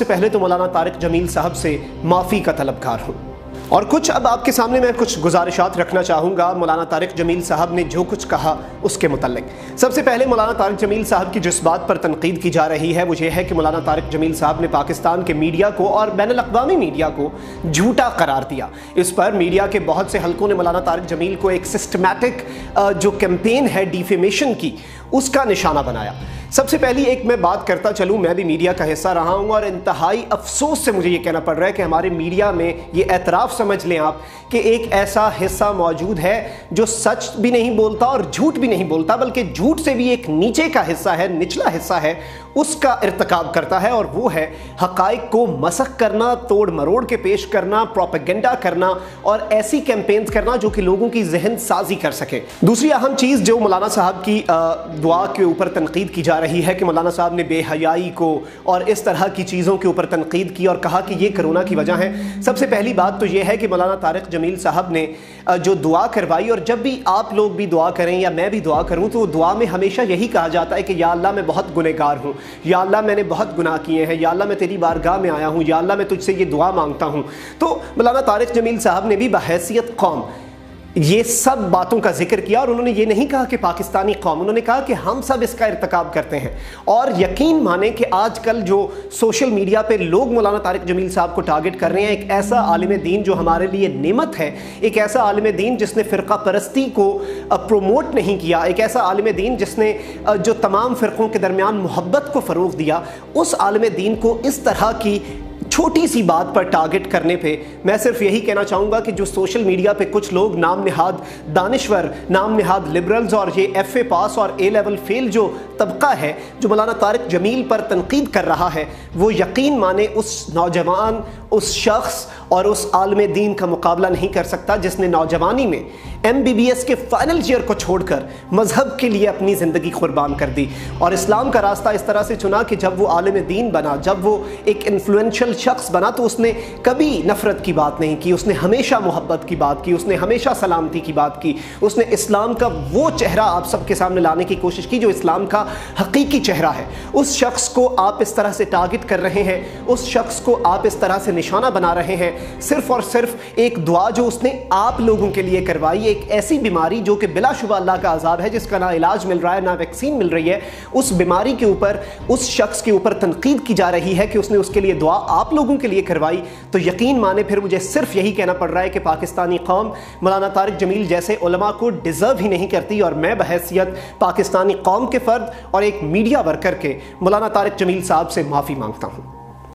سے پہلے تو مولانا طارق جمیل صاحب سے معافی کا طلبگار ہوں اور کچھ اب آپ کے سامنے میں کچھ گزارشات رکھنا چاہوں گا مولانا طارق جمیل صاحب نے جو کچھ کہا اس کے متعلق۔ سب سے پہلے مولانا طارق جمیل صاحب کی جس بات پر تنقید کی جا رہی ہے وہ یہ ہے کہ مولانا طارق جمیل صاحب نے پاکستان کے میڈیا کو اور بین الاقوامی میڈیا کو جھوٹا قرار دیا۔ اس پر میڈیا کے بہت سے حلقوں نے مولانا طارق جمیل کو ایک سسٹمیٹک جو کیمپین ہے ڈیفیمیشن کی اس کا نشانہ بنایا۔ سب سے پہلی ایک میں بات کرتا چلوں، میں بھی میڈیا کا حصہ رہا ہوں اور انتہائی افسوس سے مجھے یہ کہنا پڑ رہا ہے کہ ہمارے میڈیا میں یہ اعتراف سمجھ لیں آپ کہ ایک ایسا حصہ موجود ہے جو سچ بھی نہیں بولتا اور جھوٹ بھی نہیں بولتا، بلکہ جھوٹ سے بھی ایک نیچے کا حصہ ہے، نچلا حصہ ہے، اس کا ارتکاب کرتا ہے، اور وہ ہے حقائق کو مسخ کرنا، توڑ مروڑ کے پیش کرنا، پروپیگنڈا کرنا اور ایسی کیمپینز کرنا جو کہ لوگوں کی ذہن سازی کر سکے۔ دوسری اہم چیز جو مولانا صاحب کی دعا کے اوپر تنقید کی جا رہی ہے کہ مولانا صاحب نے بے حیائی کو اور اس طرح کی چیزوں کے اوپر تنقید کی اور کہا کہ یہ کرونا کی وجہ ہے۔ سب سے پہلی بات تو یہ ہے کہ مولانا طارق جمیل صاحب نے جو دعا کروائی، اور جب بھی آپ لوگ بھی دعا کریں یا میں بھی دعا کروں تو دعا میں ہمیشہ یہی کہا جاتا ہے کہ یا اللہ میں بہت گنہگار ہوں، یا اللہ میں نے بہت گناہ کیے ہیں، یا اللہ میں تیری بارگاہ میں آیا ہوں، یا اللہ میں تجھ سے یہ دعا مانگتا ہوں۔ تو مولانا طارق جمیل صاحب نے بھی بحیثیت قوم یہ سب باتوں کا ذکر کیا، اور انہوں نے یہ نہیں کہا کہ پاکستانی قوم، انہوں نے کہا کہ ہم سب اس کا ارتکاب کرتے ہیں۔ اور یقین مانیں کہ آج کل جو سوشل میڈیا پہ لوگ مولانا طارق جمیل صاحب کو ٹارگٹ کر رہے ہیں، ایک ایسا عالم دین جو ہمارے لیے نعمت ہے، ایک ایسا عالم دین جس نے فرقہ پرستی کو پروموٹ نہیں کیا، ایک ایسا عالم دین جس نے جو تمام فرقوں کے درمیان محبت کو فروغ دیا، اس عالم دین کو اس طرح کی چھوٹی سی بات پر ٹارگٹ کرنے پہ میں صرف یہی کہنا چاہوں گا کہ جو سوشل میڈیا پہ کچھ لوگ نام نہاد دانشور، نام نہاد لبرلز اور یہ ایف اے پاس اور اے لیول فیل جو طبقہ ہے جو مولانا طارق جمیل پر تنقید کر رہا ہے، وہ یقین مانے اس نوجوان، اس شخص اور اس عالم دین کا مقابلہ نہیں کر سکتا جس نے نوجوانی میں MBBS کے فائنل ایئر کو چھوڑ کر مذہب کے لیے اپنی زندگی قربان کر دی اور اسلام کا راستہ اس طرح سے چنا کہ جب وہ عالم دین بنا، جب وہ ایک انفلوئنشل شخص بنا تو اس نے کبھی نفرت کی بات نہیں کی، اس نے ہمیشہ محبت کی بات کی، اس نے ہمیشہ سلامتی کی بات کی، اس نے اسلام کا وہ چہرہ آپ سب کے سامنے لانے کی کوشش کی جو اسلام کا حقیقی چہرہ ہے۔ اس شخص کو آپ اس طرح سے ٹارگٹ کر رہے ہیں، اس شخص کو آپ اس طرح سے نشانہ بنا رہے ہیں، صرف اور صرف ایک دعا جو اس نے آپ لوگوں کے لیے کروائی، ایک ایسی بیماری جو کہ بلا شبہ اللہ کا عذاب ہے، جس کا نہ علاج مل رہا ہے نہ ویکسین مل رہی ہے، اس بیماری کے اوپر اس شخص کے اوپر تنقید کی جا رہی ہے کہ اس نے اس کے لیے دعا آپ لوگوں کے لیے کروائی، تو یقین مانے پھر مجھے صرف یہی کہنا پڑ رہا ہے کہ پاکستانی قوم مولانا طارق جمیل جیسے علماء کو ڈیزرو ہی نہیں کرتی، اور میں بحیثیت پاکستانی قوم کے فرد اور ایک میڈیا ورکر کے مولانا طارق جمیل صاحب سے معافی مانگتا ہوں۔